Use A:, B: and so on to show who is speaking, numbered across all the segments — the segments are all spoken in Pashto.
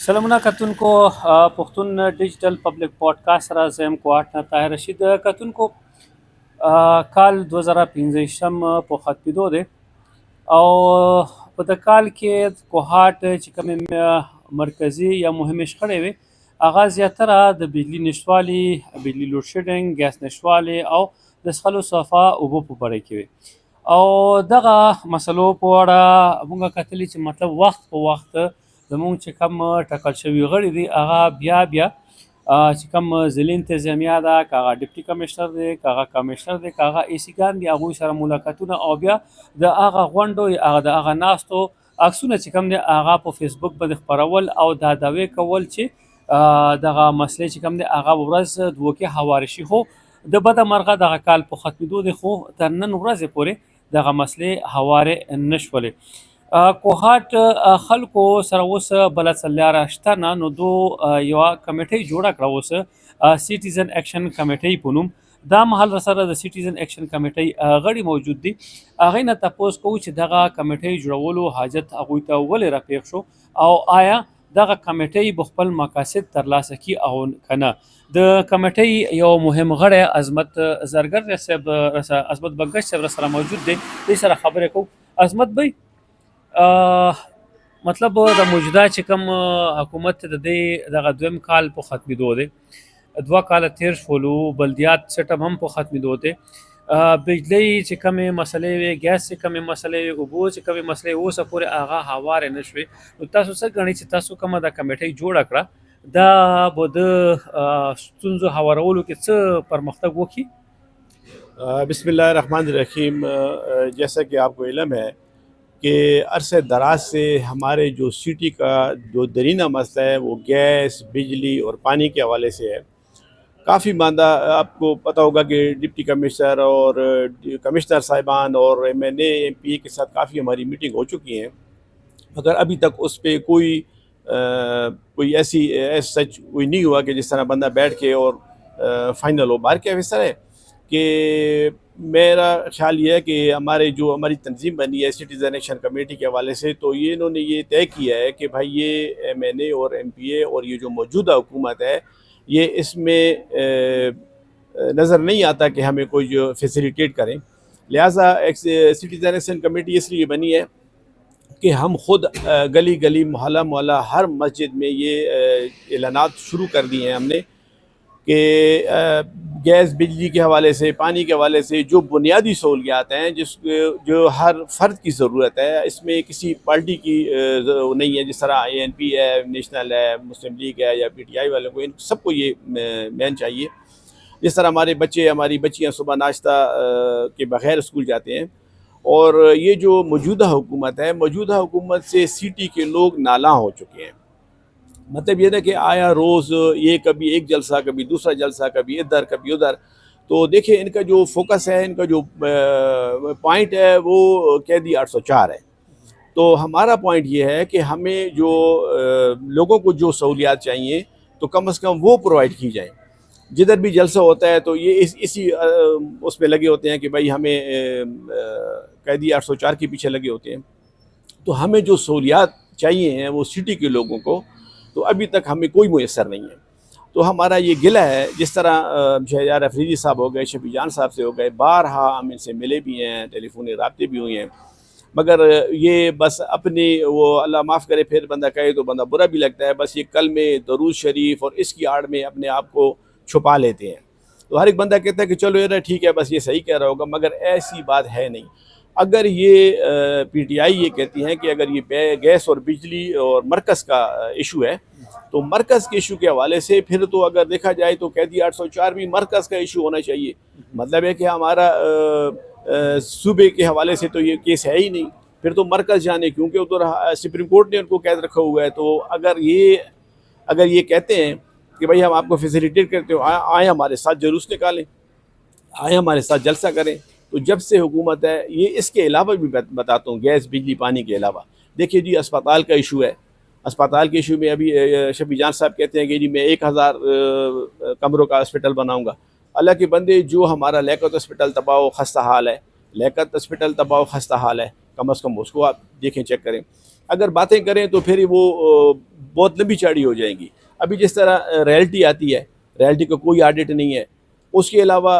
A: سلامونه کتونکو پښتون ډیجیټل پبلک پودکاسټ را زم کوټ نه طاهر رشید کتونکو کال 2015 په ختمېدو دی او په د کال کې کوهاټ چې کوم مرکزی یا مهمه شخړې وي هغه زیاتره د بجلی نشوالي، بجلی لوډ شیډینګ، ګیس نشوالي او د څښلو صفا اوبو په باره کې وي. او دغه مسلو په اړه موږ کتلی چې مطلب وخت په وخت زمونږ چې کوم ټاکل شوي غړي دي هغه بیا چې کوم ضلعي انتظامیه ده، که هغه ډپټي کمشنر دی، که هغه کمشنر دی، که هغه ای سی ګان دي، هغوی سره ملاقاتونه او بیا د هغه غونډو د هغه ناستو عکسونه چې کوم دي هغه په فیسبوک باندې خپرول او دا دعوې کول چې دغه مسلې چې کوم دي هغه ورځ دوه کې هواري شي. خو د بده مرغه دغه کال په ختمېدو دی خو تر نن ورځې پورې دغه مسلې هوارې نه شولې. کوهاټ خلکو سره اوس بله څلیاره شته نه، نو دو یوه کمیټۍ جوړه کړه اوس سیټیزن ایکشن کمیټۍ په نوم. دا مهال سره د سیټیزن ایکشن کمیټۍ غړي موجود دي. هغې نه تپوس کوو چې دغه کمیټۍ جوړولو حاجت هغوی ته ولې راپېښ شو او آیا دغه کمیټۍ به خپل مقاصد ترلاسه کړي او که نه. د کمیټۍ یو مهم غړی عظمت زرګر صاحب عظمت بګش صاحب سره موجود دی. دوی سره خبرې کوو. عظمت بھائی، مطلب د موجوده چې کوم حکومت د دې دغه دویم کال په ختمېدو دی، 2 کاله تیر شولو، بلدیات سیټم هم په ختمېدو دی، بجلی چې کومې مسلې وي، ګیس چې کومې مسلې وي، اوبو چې کومې مسلې وي، اوسه پورې هغه هوارې نه شوې. نو تاسو څه ګڼئ چې تاسو کومه دا کمیټۍ جوړه کړه دا به د ستونزو هوارولو کې څه پرمختګ وکړي؟
B: بسم اللہ الرحمن الرحیم. جیسا کہ آپ کو علم ہے کہ عرصہ دراز سے ہمارے جو سٹی کا جو درینہ مسئلہ ہے وہ گیس، بجلی اور پانی کے حوالے سے ہے. کافی ماندہ آپ کو پتہ ہوگا کہ ڈپٹی کمشنر اور کمشنر صاحبان اور ایم این اے ایم پی اے کے ساتھ کافی ہماری میٹنگ ہو چکی ہیں، مگر ابھی تک اس پہ کوئی ایسی سچ کوئی نہیں ہوا کہ جس طرح بندہ بیٹھ کے اور فائنل ہو. باہر کیا فیصلہ ہے کہ میرا خیال یہ ہے کہ ہماری تنظیم بنی ہے سٹیزن ایکشن کمیٹی کے حوالے سے، تو انہوں نے یہ طے کیا ہے کہ بھائی یہ ایم این اے اور ایم پی اے اور یہ جو موجودہ حکومت ہے یہ اس میں نظر نہیں آتا کہ ہمیں کوئی جو فیسیلیٹیٹ کریں. لہٰذا ایک سٹیزن ایکشن کمیٹی اس لیے بنی ہے کہ ہم خود گلی گلی محلہ محلہ ہر مسجد میں یہ اعلانات شروع کر دیے ہیں ہم نے کہ گیس بجلی کے حوالے سے، پانی کے حوالے سے جو بنیادی سہولیات ہیں جو ہر فرد کی ضرورت ہے، اس میں کسی پارٹی کی نہیں ہے. جس طرح اے این پی ہے، نیشنل ہے، مسلم لیگ ہے یا پی ٹی آئی والوں کو، ان سب کو یہ مین چاہیے. جس طرح ہماری بچیاں صبح ناشتہ کے بغیر اسکول جاتے ہیں، اور یہ جو موجودہ حکومت سے سٹی کے لوگ نالاں ہو چکے ہیں. مطلب یہ ہے کہ آیا روز یہ کبھی ایک جلسہ، کبھی دوسرا جلسہ، کبھی ادھر کبھی ادھر. تو دیکھیں ان کا جو فوکس ہے، ان کا جو پوائنٹ ہے وہ قیدی 804 ہے. تو ہمارا پوائنٹ یہ ہے کہ ہمیں جو لوگوں کو جو سہولیات چاہیے تو کم از کم وہ پرووائڈ کی جائیں. جدھر بھی جلسہ ہوتا ہے تو یہ اسی اس پہ لگے ہوتے ہیں کہ بھائی ہمیں قیدی 804 کے پیچھے لگے ہوتے ہیں. تو ہمیں جو سہولیات چاہیے ہیں وہ سٹی کے لوگوں کو تو ابھی تک ہمیں کوئی میسر نہیں ہے. تو ہمارا یہ گلہ ہے، جس طرح شہریار افریدی صاحب ہو گئے، شفیع جان صاحب سے ہو گئے، بارہا ہم ان سے ملے بھی ہیں، ٹیلی فونی رابطے بھی ہوئے ہیں، مگر یہ بس اپنی وہ اللہ معاف کرے پھر بندہ کہے تو بندہ برا بھی لگتا ہے، بس یہ کلمے درود شریف اور اس کی آڑ میں اپنے آپ کو چھپا لیتے ہیں. تو ہر ایک بندہ کہتا ہے کہ چلو یہ ٹھیک ہے، بس یہ صحیح کہہ رہا ہوگا، مگر ایسی بات ہے نہیں. اگر یہ پی ٹی آئی یہ کہتی ہیں کہ اگر یہ گیس اور بجلی اور مرکز کا ایشو ہے تو مرکز کے ایشو کے حوالے سے پھر تو اگر دیکھا جائے تو قیدی 804 بھی مرکز کا ایشو ہونا چاہیے. مطلب ہے کہ ہمارا صوبے کے حوالے سے تو یہ کیس ہے ہی نہیں، پھر تو مرکز جانے، کیونکہ ادھر سپریم کورٹ نے ان کو قید رکھا ہوا ہے. تو اگر یہ کہتے ہیں کہ بھائی ہم آپ کو فیسیلیٹیٹ کرتے ہو، آئیں ہمارے ساتھ جلوس نکالیں، آئیں ہمارے ساتھ جلسہ کریں. تو جب سے حکومت ہے یہ اس کے علاوہ بھی بتاتا ہوں، گیس بجلی پانی کے علاوہ دیکھیے جی اسپتال کا ایشو ہے. اسپتال کے ایشو میں ابھی شفیع جان صاحب کہتے ہیں کہ جی میں 1000 کمروں کا ہاسپٹل بناؤں گا. اللہ کے بندے، جو ہمارا لیاقت ہاسپٹل تباہ و خستہ حال ہے، لیاقت ہاسپٹل تباہ و خستہ حال ہے، کم از کم اس کو آپ دیکھیں، چیک کریں. اگر باتیں کریں تو پھر وہ بہت لمبی چوڑی ہو جائیں گی. ابھی جس طرح ریئلٹی آتی ہے, ریئلٹی کا کوئی آڈٹ نہیں ہے, اس کے علاوہ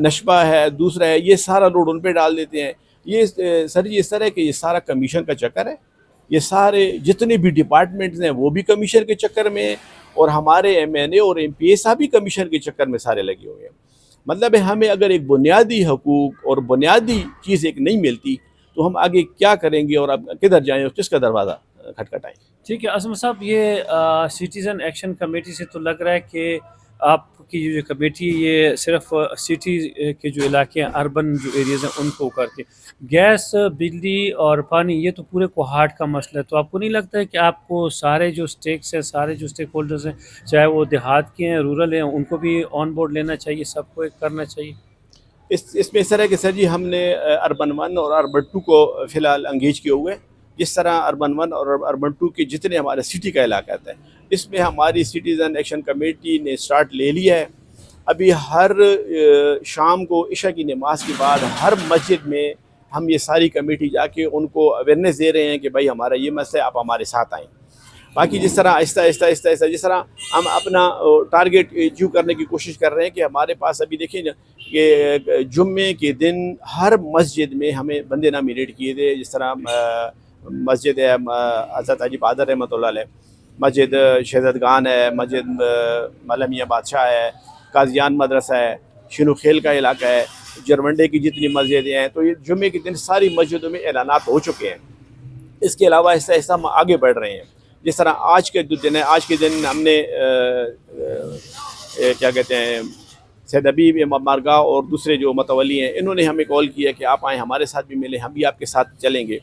B: نشبہ ہے, دوسرا ہے, یہ سارا لوڈ ان پہ ڈال دیتے ہیں. یہ سر جی اس طرح ہے کہ یہ سارا کمیشن کا چکر ہے. یہ سارے جتنے بھی ڈپارٹمنٹس ہیں وہ بھی کمیشن کے چکر میں ہیں, اور ہمارے ایم این اے اور ایم پی اے صاحب بھی کمیشن کے چکر میں سارے لگے ہوئے ہیں. مطلب ہے ہمیں اگر ایک بنیادی حقوق اور بنیادی چیز ایک نہیں ملتی تو ہم آگے کیا کریں گے اور اب کدھر جائیں اور کس کا دروازہ کھٹکھٹائیں.
A: ٹھیک ہے اعظم صاحب, یہ سٹیزن ایکشن کمیٹی سے تو لگ رہا ہے کہ آپ کی جو کمیٹی یہ صرف سٹی کے جو علاقے ہیں, اربن جو ایریاز ہیں ان کو کر کے, گیس, بجلی اور پانی یہ تو پورے کوہاٹ کا مسئلہ ہے. تو آپ کو نہیں لگتا ہے کہ آپ کو سارے جو اسٹیکس ہیں, سارے جو اسٹیک ہولڈرز ہیں, چاہے وہ دیہات کے ہیں, رورل ہیں, ان کو بھی آن بورڈ لینا چاہیے, سب کو ایک کرنا چاہیے؟
B: اس میں سر ہے کہ سر جی ہم نے اربن 1 اور اربن 2 کو فی الحال انگیج کیے ہوئے. جس طرح اربن 1 اور اربن 2 کے جتنے ہمارے سٹی کا علاقہ ہے اس میں ہماری سٹیزن ایکشن کمیٹی نے سٹارٹ لے لیا ہے. ابھی ہر شام کو عشاء کی نماز کے بعد ہر مسجد میں ہم یہ ساری کمیٹی جا کے ان کو اویئرنیس دے رہے ہیں کہ بھائی ہمارا یہ مسئلہ ہے, آپ ہمارے ساتھ آئیں. باقی جس طرح آہستہ آہستہ جس طرح ہم اپنا ٹارگیٹ اچیو کرنے کی کوشش کر رہے ہیں کہ ہمارے پاس ابھی دیکھیں کہ جمعے کے دن ہر مسجد میں ہمیں بندے نامینیٹ کیے تھے. جس طرح مسجد ہے حضرت حاجی بہادر رحمۃ اللہ علیہ, مسجد شہزادگان ہے, مسجد ملمیہ بادشاہ ہے, قاضیان مدرسہ ہے, شنو خیل کا علاقہ ہے, جرمنڈے کی جتنی مسجدیں ہیں, تو یہ جمعے کے دن ساری مسجدوں میں اعلانات ہو چکے ہیں. اس کے علاوہ آہستہ آہستہ ہم آگے بڑھ رہے ہیں. جس طرح آج کے دن ہے, آج کے دن ہم نے کیا کہتے ہیں سید حبیب امام بارگاہ اور دوسرے جو متولی ہیں انہوں نے ہمیں کال کیا کہ آپ آئیں, ہمارے ساتھ بھی ملیں, ہم بھی آپ کے ساتھ چلیں گے.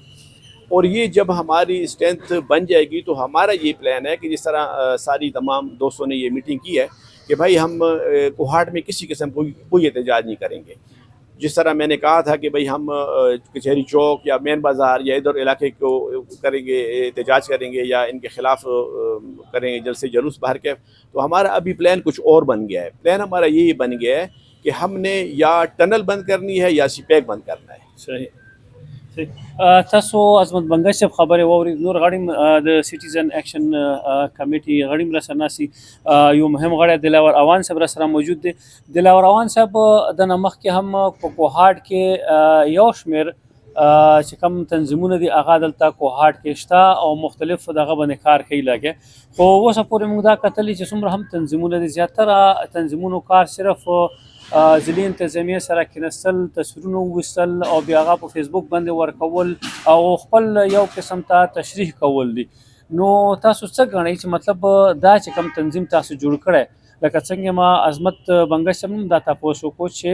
B: اور یہ جب ہماری اسٹرینتھ بن جائے گی تو ہمارا یہ پلان ہے کہ جس طرح ساری تمام دوستوں نے یہ میٹنگ کی ہے کہ بھائی ہم کوہاٹ میں کسی قسم کوئی احتجاج نہیں کریں گے. جس طرح میں نے کہا تھا کہ بھئی ہم کچہری چوک یا مین بازار یا ادھر علاقے کو کریں گے, احتجاج کریں گے یا ان کے خلاف کریں گے جلسے جلوس باہر کے, تو ہمارا ابھی پلان کچھ اور بن گیا ہے. پلان ہمارا یہی بن گیا ہے کہ ہم نے یا ٹنل بند کرنی ہے یا سی پیک بند کرنا ہے.
A: صحیح. تاسو عظمت بنگش صاحب خبرې واورئ, نور غړي د سټیزن ایکشن کمیټي غړي مرسته ناسي, یو مهم غړی دلاور اوان صاحب را سره موجود دی. دلاور اوان صاحب د نمخ کې هم په کوهاټ کې یو شمیر چې کوم تنظیمونه دي هغه دلته کوهاټ کې شته او مختلف دغه باندې کار کوي لګي, خو اوسه پورې موږ دا کتلي چې څومره هم تنظیمونه دي, زیاتره تنظیمونو کار صرف ضلعي انتظامیه سره کېنستل, تصویرونه وویستل او بیا هغه په فیسبوک باندې ورکول او خپل یو قسم ته تشریح کول دي. نو تاسو څه ګڼئ چې مطلب دا چې کوم تنظیم تاسو جوړ کړی, لکه څنګه ما عظمت بنگش صاحب هم دا تپوس وکړو چې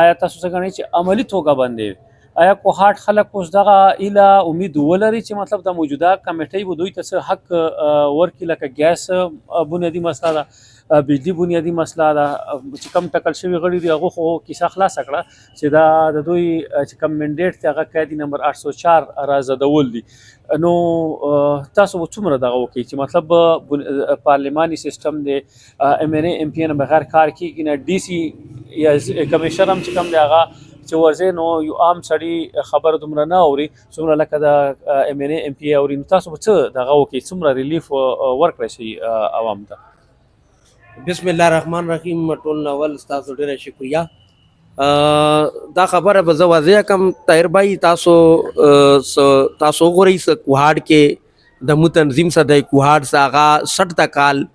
A: آیا تاسو څه ګڼئ چې عملي توګه باندې آیا کوهاټ خلک اوس دغه ایله امید ولري چې مطلب د موجوده کمیټۍ به دوی ته څه حق ورکړي, لکه ګیس بنیادي مسله ده, بجلی بنیادی مسله ده, چې کم ټکل شوي غړي دي هغه خو کیسه خلاصه کړه چې دا د دوی چې کم منډیټ دی هغه قاعدې نمبر 804 رازدول دي. نو تاسو به څومره دغه وکړئ چې مطلب پارلماني سیسټم دی, ایم این اے ایم پی نه بغیر کار کېږي نه, ډي سي یا کمیشنر هم چې کوم دی هغه چې ورځې نو یو عام سړي خبره دومره نه اوري څومره لکه د ایم این اے ایم پی اوري. نو تاسو به څه دغه وکړئ, څومره ریلیف ورکړی شي عوام ته؟
C: بسم الله الرحمن الرحیم. ټول ناول تاسو ډیره شکریا. دا خبره به زه واضح کم طاهر بھائی, تاسو غورئ کوهاټ کې د مو تنظیم سره د کوهاټ څخه هغه 60 تا کال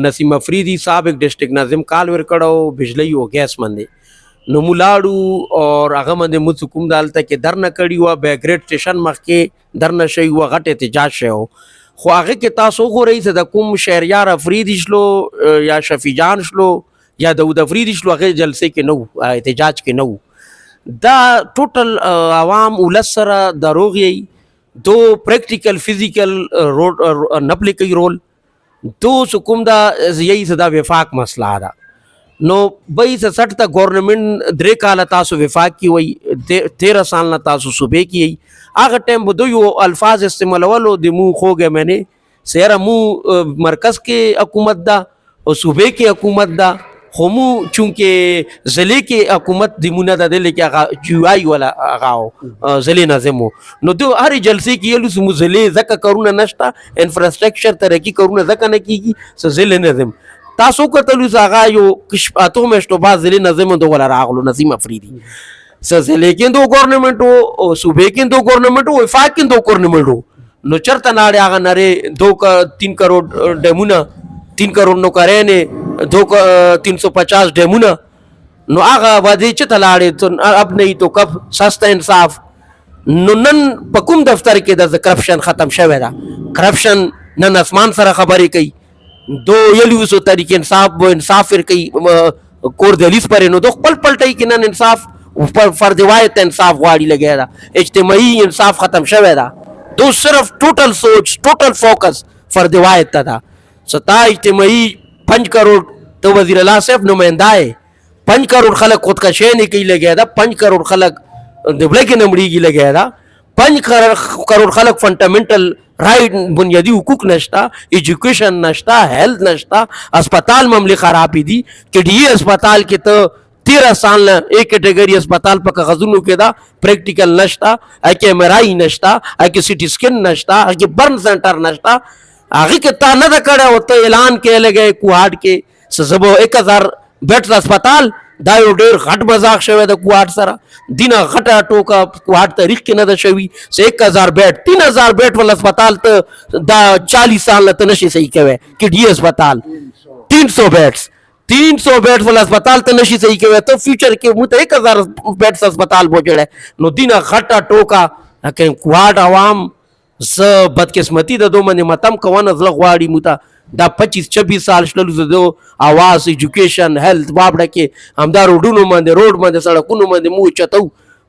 C: نسیم افریدی صاحب ایک ډسټرکټ ناظم کال ور کړو بجلی او ګیس باندې, نو مولاړو اور هغه باندې مو حکومت دالته کې درنه کړی و, بیګریډ سټیشن مخ کې درنه شوی و, غټ احتجاج شوی, خو هغه کې تاسو غورئ چې د کوم شهریار افریدی شلو یا شفیع جان شلو یا داود افریدی شلو هغه جلسه کې نو, احتجاج کې نو. دا ټوټل عوام ولس سره دروغ یي, دو پریکټیکل فزیکل نپلی کوي رول, دو حکومت دا یہی صدا وفاق مسئلہ دا. نو بھئی 60 تا گورنمنٹ 3 کالا تاسو وفاق کی وئی, 13 سال نا تاسو صوبے کی وئی, آگا ٹیم بدو یو الفاظ استعمال والو دی مو خو گئے میں نے سیرا مو مرکز کے حکومت دا اور صوبے کے حکومت دا, خو مو چونکې ضلع کې حکومت د مونه د دلې کې هغه جی آی والا هغه ضلع ناظم نو دو هر جلسې کې یلو سمو ضلع ځکه کارونه نشته انفراسټرکچر ترقي کارونه ځکه نه کیږي څه ضلع ناظم تاسو کتلو هغه یو اتو میاشتو بعد ضلع ناظم د ولا راغلو نسیم افریدي څه ضلع کې دو ګورنمنټ او صوبې کې دو ګورنمنټ او وفاق کې دو ګورنمنټ نو چرته ناړې هغه نړۍ 3 کروڑ ډیمونه 3 کروڑ نوکرانې 350 ڈیمونه نو هغه باندې چې تلاړې تو اب نہیں تو کب سستا انصاف نو نن په کوم دفتر کې د کرپشن ختم شوی دا کرپشن نن اسمان سره خبرې کوي دو یلوسو طریق انصاف و انصاف ور کوي کور دلیس پر نو دو خپل پلټي کې نن انصاف فرد واحد انصاف غواړي لګیا دا اجتماعي انصاف ختم شوی دا دو صرف ټوټل سوچ ټوټل فوکس فرد واحد تا دا ستا اجتماعی 5 کروڑ تو وزیر اللہ صاحب نمائندہ ہے 5 کروڑ خلق خود کا شے نہیں کی لگیا دا 5 کروڑ خلق دبلے کے نمڑی کی لگیا دا 5 کروڑ خلق فنڈامنٹل رائٹ بنیادی حقوق نشتا ایجوکیشن نشتا ہیلتھ نشتا اسپتال معاملے خرابی دی کہ ڈی اسپتال کے تو 13 سال ایک کیٹیگری اسپتال پر کاغذونو کے دا پریکٹیکل نشتا ایک ایم آر آئی نشتا ایک سی ٹی اسکین نشتا ایک برن سینٹر نشتا آگے کے تا نہ کڑا ہوتا اعلان کے لگے کوہاٹ کے سزبو 1000 بیڈ اسپتال دایو ډیر غټ مزاق شوی د کوهاټ سره دینه غټه ټوکه کوهاټ تاریخ کې نه ده شوي څه 1000 بیډ 3000 بیډ ول اسپتال ته دا 40 سال ته نشي صحیح کوي کې ډی اسپتال 300 300 بیڈ ول اسپتال ته نشي صحیح کوي ته فیوچر کې مو ته 1000 بیډ اسپتال بوجړه نو دینه غټه ټوکه لکه کوهاټ عوام ز بدقسمتی د دوه منې متم کوونه زله غواړي مو ته دا 25-26 سال شلو زدو آواز ایجوکیشن هیلث بابړه کې همدا روډونو باندې سړکونو باندې مو چتو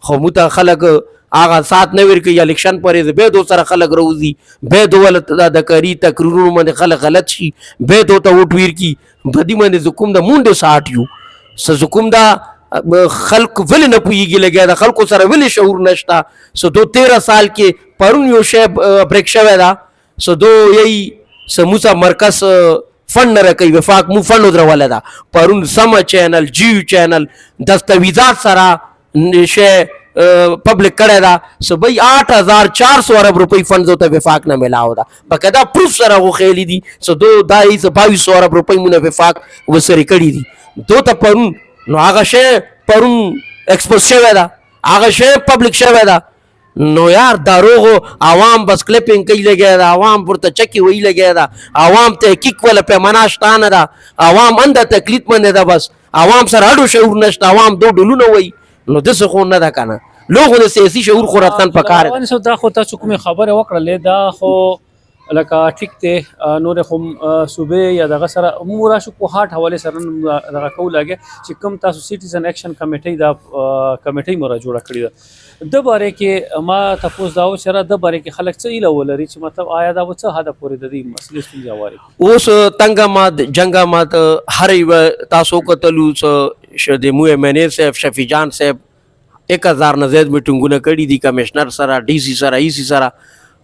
C: خو مو ته خلک هغه سات نه ورکوي الیکشن پرې به دو سره خلک روزي به دو ول د کری تقریرونو باندې خلک غلط شي به دو ته وټ ویر کی بدی باندې زکوم د مونډه ساټیو س زکوم دا خلق ول نه پویږي لګیا د خلکو سره ول شعور نشتا سو دو 13 سال کې پرون یو شی بریک شوی دا سو دو یی سموسا مرکز فنڈ نہ رکھی وفاق مو فنڈ ادھر والا دا پرون سما چینل جیو چینل دستاویزات سرا شے پبلک کرے دا سو بھئی 8400 ارب روپی فنڈ ہوتا وفاق نہ ملا ہو دا باقاعدہ پروف سرا وہ خیلی دی سو دو 2200 ارب روپی مون وفاق وہ سری کڑی دی دو تا پرون نو آگا شے پرون ایکسپوز شوی دا آگا شے پبلک شوی دا نو یار داروغو عوام بس کلپنگ کئی لگیا دا عوام پورتا چکی وئی لگیا دا عوام تے کک والا پیماناشتانا دا عوام اندہ تکلیت مندے دا بس عوام سر اڈو شعور نشتا عوام دو ڈلو نہ وئی نو دس خون نہ دا کنا لوگوں نے سیاسی شعور خوراتن پکار
A: وان سو دا خو تاسو کومه خبره وکړه دا خو لکه ټیک ته نور هم صوبې یا دغه سره امور شو کوهاټ حواله سره دغه کول لګي چې کوم تاسو سټیزن اکشن کمیټي دا کمیټي مور جوړه کړی ده د باره کې ما تاسو دا و چې د باره کې خلک څه ایله ولري چې مطلب آیا دا څه هدا پورې د دې مسلې ستونزې واري
C: اوس تنګه مات جنگا مات هر یو تاسو کتلو شد مو امنه صاحب شفیع جان صاحب 1000 نه زیات میټینګونه کړي دي کمشنر سره ډي سي سره ای سي سره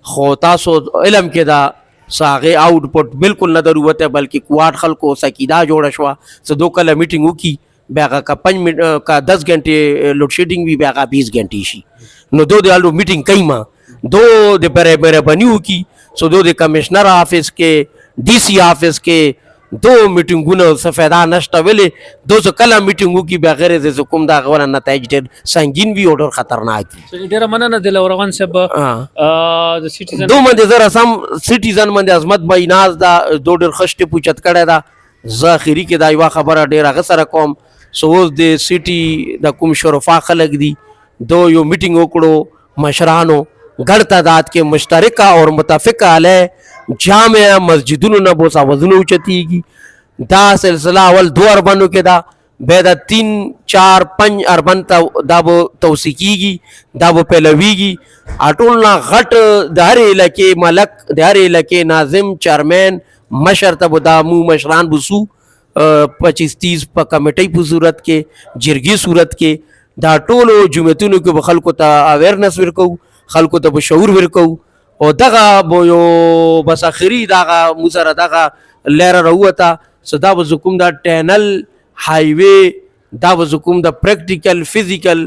C: خو تاسو علم کې دا ساغه آؤټپوټ بالکل نه ضرورت ہے بلکہ کوارټ خلکو سکیدا جوړ شوا څه دو کله میټینګ وکي بیاغه کا 5 منټ کا 10 غنټه لوډ شیډینګ وی بیاغه 20 غنټه شي نو دو د الو میټینګ کایما دو د بره بنیو کی سو دو د کمشنر آفس کې ڈی سی آفس کې دو میټینګونه سفیدا نشته ویلې دو څه کله میټینګو کې بغیر د کوم دا غوړه نتایج ډېر سنگین وی او ډېر خطرناک
A: وي ډېر مننه د لوروان صاحب د سټیزن
C: دو باندې زرا سم سټیزن باندې عظمت بای ناز دا دو ډېر خشته پوچت کړه دا ظاهری کې دا یو خبره ډېر هغه سره کوم سوز د سټي د کوم شرفا خلق دي دو یو میټینګ وکړو مشرانو ګړ تعداد کے مشترکہ اور متفقہ علیہ جامع مسجدونو نہ بوسا وزنو چتیگی دا سلسلہ اول 2 اربنو کے دا بیدا 3-4-5 اربن دا بو توسیقیگی دا بو پہلویگی اٹولنا غٹ دہر علاقے ملک دہر علاقے ناظم چیئرمین مشر تب دا مو مشران بسو 25-30 پا کمیٹی پو صورت کے جرگی صورت کے دا ټولو جمعتونو کې به خلکو ته اویرنس ورکو خلکو ته به شعور ورکو او دغه به یو بس اخري دغه موسره دغه لاره راوته صدا به کوم دا ټینل هایوی دا به کوم د پریکټیکل فزیکل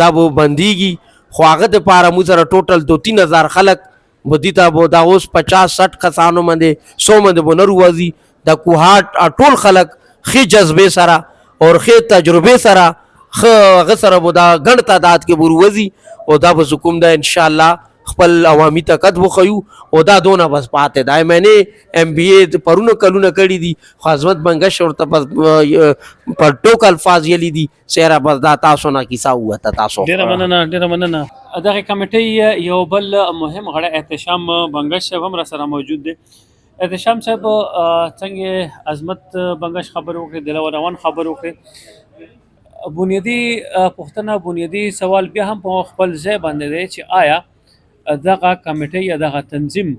C: دا به بندیږي خو هغه دپاره موږ سره ټوټل 2-3 خلک به دي ته به دا اوس 50-60 کسانو باندې 100 باندې به نه روځي د کوهاټ ټول خلک ښې جذبې سره اور ښې تجربې سره ښه هغه سره به دا ګڼ تعداد کې به وروځي او دا به کوم ده انشاءالله خپل عوامي طاقت وښیو او دا دونه بس پاتې دا میں نے MBA پرونه کلونه کړي دي خو عظمت بنګش ورته بس په ټوک الفاظ یلی دي سیره بس دا تاسو نه کیسه وته تاسو
A: ډیره مننه دغه کمیټې یو بل مهم غړی احتشام بنګش صاحب هم را سره موجود دی. احتشام صاحب څنګه عظمت بنګش خبر وکړي دلور روان خبر وکړي بنیادی پوښتنه بنیادی سوال بیا هم په خپل ځای باندې دی چې آیا دغه کمیټې یا دغه تنظیم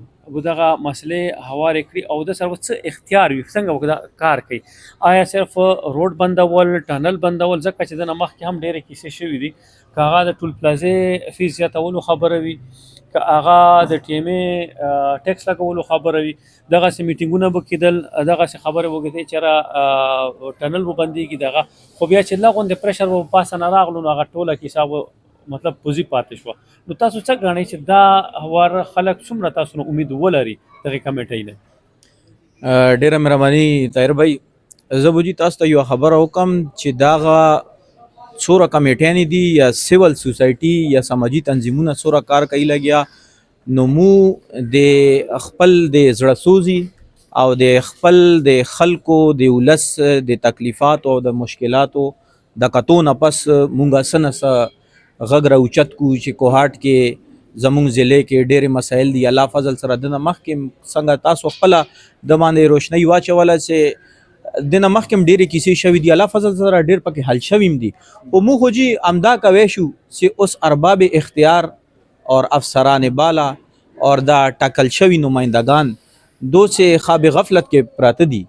A: دغه مسلې هوارې کړي او د سره څه اختیار وي څنګه وکړه کار کوي آیا صرف روډ بندول ټنل بندول ځکه چې د مخکې هم ډېرې کیسې شوي دي که هغه د ټول پلازې فیس زیاتولو خبره وي که هغه د TMA ټیکس لګولو خبره وي دغسې میټینګونه به کېدل دغسې خبرې وکړې چې را ټنل به بندېږي دغه خو بیا چې لږ غوندې پریشر به پاسه نه راغلو نو هغه ټوله کیسه به مطلب پوزي پاتې شوه نو تاسو څه ګڼئ چې دا ور خلک څومره تاسو نه امید ولري دغې کمیټۍ نه؟
D: ډیره مهرباني طاهر بھائی زه به جي تاسو ته یوه خبره وکړم چې دغه څوره کمیټیانې دي یا سیول سوسایټي یا سماجي تنظیمونه څوره کار کوي لګیا نو مو د خپل د زړه سوزي او د خپل د خلکو د ولس د تکلیفات او د مشکلاتو د کتو نه پس مونږه څه نه څه غږ راوچت کو چې کوهاټ کې زمونږ ضلع کې ډېرې مسایل دي الله فضل سره د نه مخکې څنګه تاسو خپله د باندې روشنۍ واچوله چې د نه مخکې هم ډېرې کیسې شوي دي الله فضل سره ډېر پکې حل شوي هم دي خو موږ خو جي همدا کوی شو چې اوس ارباب اختیار اور افسران بالا اور دا ټاکل شوي نمایندگان دو سے خواب غفلت کې پراته دي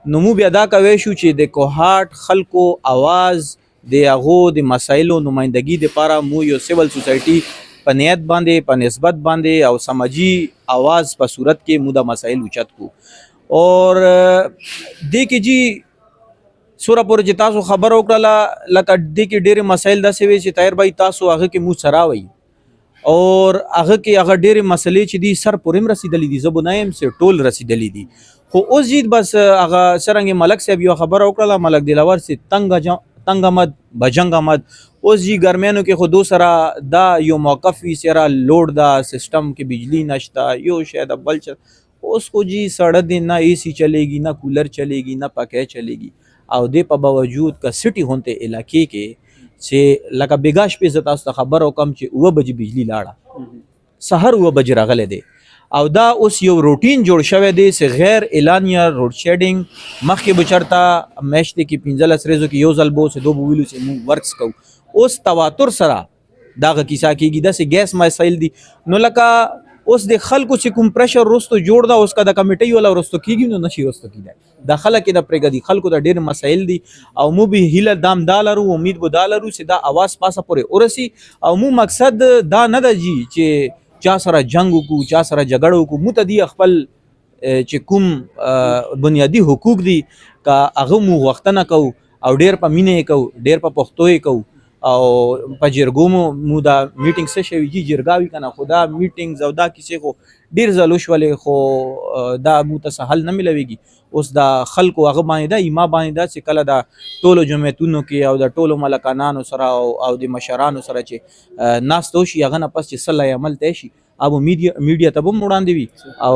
D: نو موږ بیا دا کوی شو چې د کوهاټ خلکو آواز د هغو د مسایلو نمایندګي دپاره مو یو سیول سوسایټي په نیت باندې په نسبت باندې او سماجي آواز په صورت کې مو د مسایل اوچت کو اور دې کې جی سوره پورې چې تاسو خبر وکړله لکه دې کې ډېرې مسایل داسې وي چې طاهر بھائی تاسو هغه کې مو سره وئ اور هغه کې هغه ډېرې مسلې چې دي سر پورې هم رسېدلي دي زه به نه یم چې ټول رسېدلي دي خو اوس جی بس هغه څرنګې ملک صاحب یوه خبره وکړله ملک دلاور چې تنگ آمد بجنگ آمد اوس جی ګرمیانو کې خو دو سره دا یو موقف وي سره لوډ دا سسټم کې بجلی نشته یو شاید بل اوس خو جی سړه دی نه AC چلیږي نه کولر چلیږي نه پکې چلیږي او دې په باوجود که سټي هونته علاقې کې چې لکه بیګا شپې زه تاسو ته خبر وکړم چې 9 بجې بجلی لاړه سحر 9 بجې راغلی دی او دا اوس یو روټین جوړ شوی دی چې غیر اعلانیه روډ شیډینګ مخکې به چېرته میاشتې کې 15 ورځو کې یو ځل به اوس دوه به ویلو چې موږ ورکس کوو اوس تواتر سره دغه کیسه کېږي داسې ګیس مسایل دي نو لکه اوس د خلکو چې کوم پریشر وروستو جوړ ده اوس که د کمیټۍ والا وروستو کېږي نو نشي وروستو کېدی د خلک یې نه پرېږدي خلکو ته ډېر مسایل دي او مو به هیله دام دا لرو امید به دا لرو چې دا اواز پاسه پورې ورسي او مو مقصد دا نه ده جي چې چا سره جنگ وکړو چا سره جګړه وکړو مو ته دي خپل چې کوم بنیادي حقوق دي که هغه مو غوښتنه کوو او ډېر په مینه یې کوو ډېر په پښتو یې کوو او په جرګو مو دا میټینګ څه شوي جي جرګه وي که نه خو دا میټینګز او دا کیسې خو ډېر ځل وشولې خو دا مو ته څه حل نه میلویږي اوس د خلکو هغه باندې دا ایما باندې دا چې کله د ټولو جمعیتونو کې او د ټولو ملکانانو سره او د مشرانو سره چې ناسته وشي هغه نه پس چې صلح عمل طی شي اب میډیا ته به هم وړاندې وي او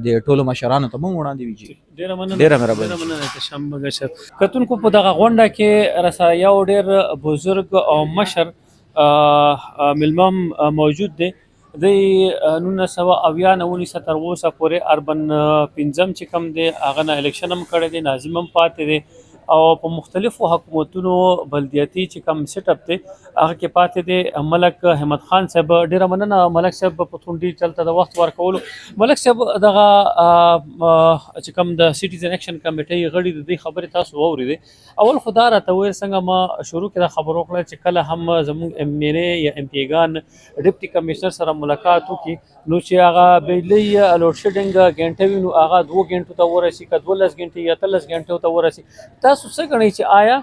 D: د ټولو مشرانو ته به هم وړاندې وي جي ډېره مهرباني
A: احتشام بنګش صاحب کتونکو په دغه غونډه کې راسره یو ډېر بزرګ او مشر ملمم موجود دی د 1990 تر اوسه پورې اربن پنځم چې کوم دی هغه نه الیکشن هم کړی دی ناظم هم پاتې دی او په مختلفو حکومتونو بلدیاتي چې کوم سیټ اپ دی هغه کې پاتې دی ملک همت خان صاحب ډېره مننه ملک صاحب په تونډي چلته د وخت ورکولو ملک صاحب دغه چې کوم د سټیزن اکشن کمیټۍ غړي د دې خبرې تاسو واورېدې اول خو دا راته وویل څنګه ما شروع کې دا خبر وکړه چې کله هم زموږ MLA یا MP ګان ډیپټي کمشنر سره ملاقات وکړي نو چې هغه بجلی لوډ شیډینګ ګنټه وي نو هغه 2 غنټو ته ورسي که 12 غنټې یا 13 غنټو ته ورسي تاسو تاسو څه ګڼئ چې آیا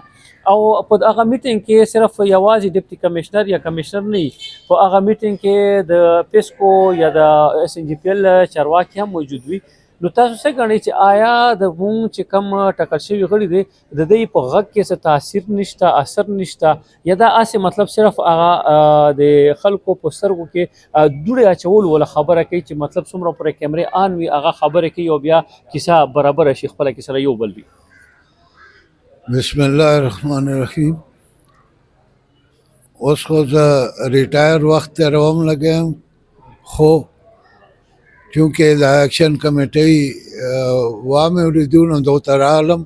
A: او په هغه میټینګ کې صرف یوازې ډیپټي کمشنر یا کمشنر نه وي، په هغه میټینګ کې د پیسکو یا د اس ان جی پی ال چارواکي هم موجود وي، نو تاسو څه ګڼئ چې آیا د مونږ چې کم ټاکل شوي غړي دي د دوی په غږ کې څه تاثیر نشته، اثر نشته، یا دا هسې مطلب صرف هغه د خلکو په سترګو کې دوړې اچول ولا خبره کوي چې مطلب څومره پورې کیمرې آن وي هغه خبره کوي او بیا کیسه برابره شي خپله کې سره یو بل وي؟
E: بسم الله الرحمن الرحیم. اوس خو زه ریټایر وخت تېروم لګیم، خو چونکې د ایکشن کمیټۍ وامې اورېدو نو دو ته راغلم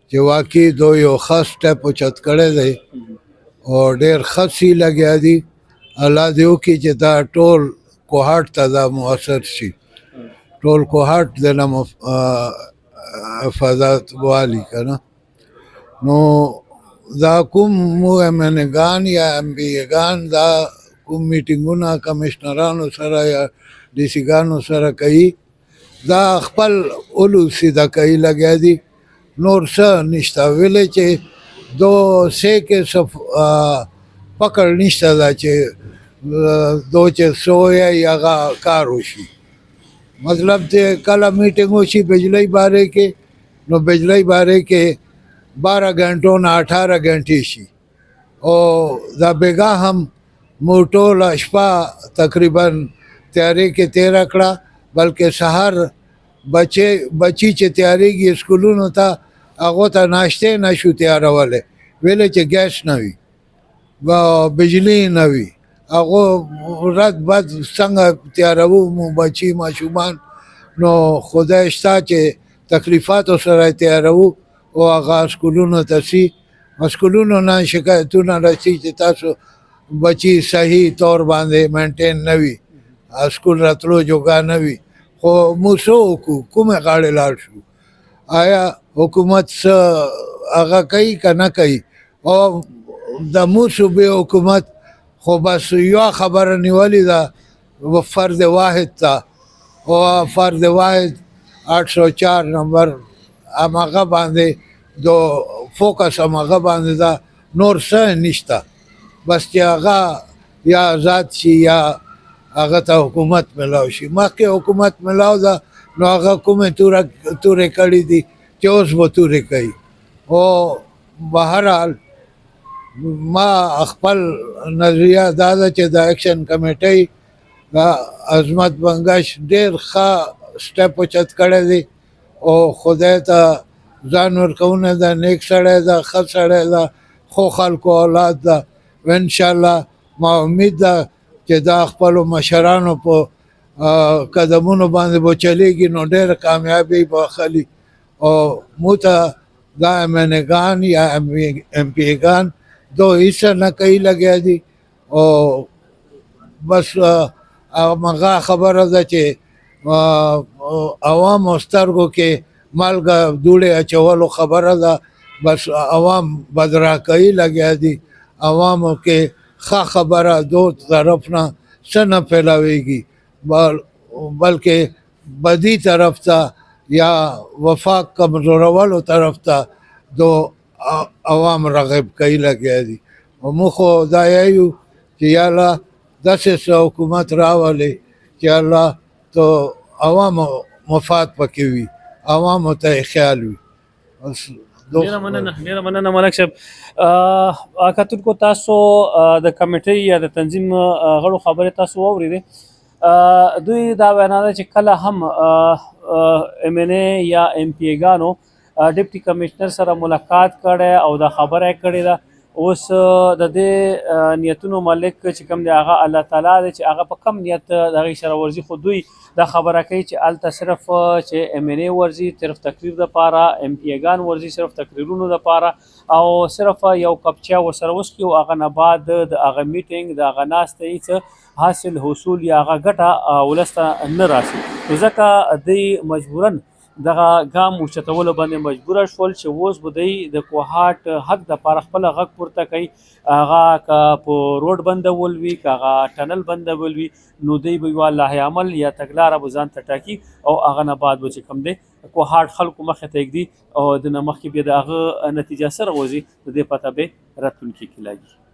E: چې واقعي دو یو ښه سټپ اوچت کړی دی او ډېر ښه سی لګیا دي. الله دې وکړي چې دا ټول کوهاټ ته دا مؤثر شي، ټول کوهاټ د نه افادات والي که نه. نو دا کوم مو ایم این ګان یا ایم پی ګان دا کوم میټینګونه کمشنرانو سره یا ډي سي ګانو سره کوي، دا خپل اولو سیده کوي لګیا دي، نور څه نشته. ویلی چې دو سی کې څه پکړ نشته دا چې دو چې څه وایي هغه کار وشي. مطلب چې کله میټینګ وشي بجلی بارے کې، نو بجلی بارے کې 12 گھنٹوں نه 18 گھنٹې شي، او دا بیګا هم مو ټوله شپه تقریبا تیاری کې تېره کړه، بلکې سهار بچی چې تیاریږي اسکولونو ته هغو ته ناشتې نه شو تیارولی، ویلی چې ګیس نه وي، بجلی نه وي، هغو رد بد څنګه تیاروو مو بچي ماشومان. نو خدای شته چې تکلیفاتو سره تیاروو او هغه اسکولونو ته ځي. اسکولونو نه شکایتونه رسي چې تاسو بچي صحیح طور باندې مینټین نه وي، اسکول راتلو جوګه نه وي، خو موږ څه وکړو، کومې غاړې لاړ شو؟ آیا حکومت څه هغه کوي که نه کوي؟ او د مو صوبې حکومت خو بس یوه خبره نیولې ده فرد واحد ته، او فرد واحد 804 نمبر هماغه باندې دو فوکس هماغه باندې ده، نور څه نشته. بس چې هغه یا آزاد شي یا هغه ته حکومت ملاو شي. مخکې حکومت ملاو ده نو هغه کومې تورې کړي دي چې اوس به تورې کوي. او بهرحال ما خپل نظریه دا ده چې د ایکشن کمیټۍ د عظمت بنګش ډېر ښه سټپ اوچت کړی دی، او خدای ته ځان ورکوونه ده، نیک سړی ده، ښه سړی ده، خو خلکو اولاد ده. انشاءالله ما امید ده چې دا خپلو مشرانو په قدمونو باندې به چلیږي نو ډېره کامیابي به اخلي. او مو ته دا ایم این اے ګان یا ایم پی اے ګان دو هیڅ نه کوي لګیا دي، او بس هغه خبره ده چې عوامو سترګو کې مالګه دوړې اچولو خبره ده، بس عوام بدراکۍ لګیا دي. عوامو کې ښه خبره دو طرف نه څه نه پھیلاویږي، بلکې بدی طرف ته یا وفاق کمزورولو طرف ته دو عوام رغب کوي لګیا دي. او موږ خو دا یایو چې یا الله داسې څه حکومت راولې چې الله تو عوامو مفاد پکې وي، عوامو ته خیال وي.
A: ډیره مننه ملک صاحب. کتونکو تاسو د کمیټۍ یا د تنظیم غړو خبرې تاسو واورېدې. دوی دا وینا ده چې کله هم ایم این اے یا ایم پی اے ګانو ډیپټي کمشنر سره ملاقات کړی او دا خبره یې کړې ده، اوس د دې نیتونو مالک چې کوم دی هغه الله تعالی دی چې هغه په کم نیت د هغې سره ورځي، خو دوی دا خبره کوي چې هلته صرف چې ایم این اے ورځي صرف تقریر دپاره، ایم پی اے ګان ورځي صرف تقریرونو دپاره، او صرف یو کپچیا ورسره وسکي او هغه نه بعد د هغه میټینګ د هغه ناستې هېڅ حاصل حصول یا هغه ګټه ولس ته نه راسي. نو ځکه دوی مجبوراً دغه ګام اوچتولو باندې مجبوره شول چې اوس به دوی د کوهاټ حق دپاره خپله غږ پورته کوي. هغه که په روډ بندول وي، که هغه ټنل بندول وي، نو دوی به یوه لایحه عمل یا تګلاره به ځان ته ټاکي او هغه نه بعد به چې کوم دی کوهاټ خلکو مخې ته ږدي او د نه مخکې بیا د هغه نتیجه سره وځي، د دې پته به راتلونکي کې لګي.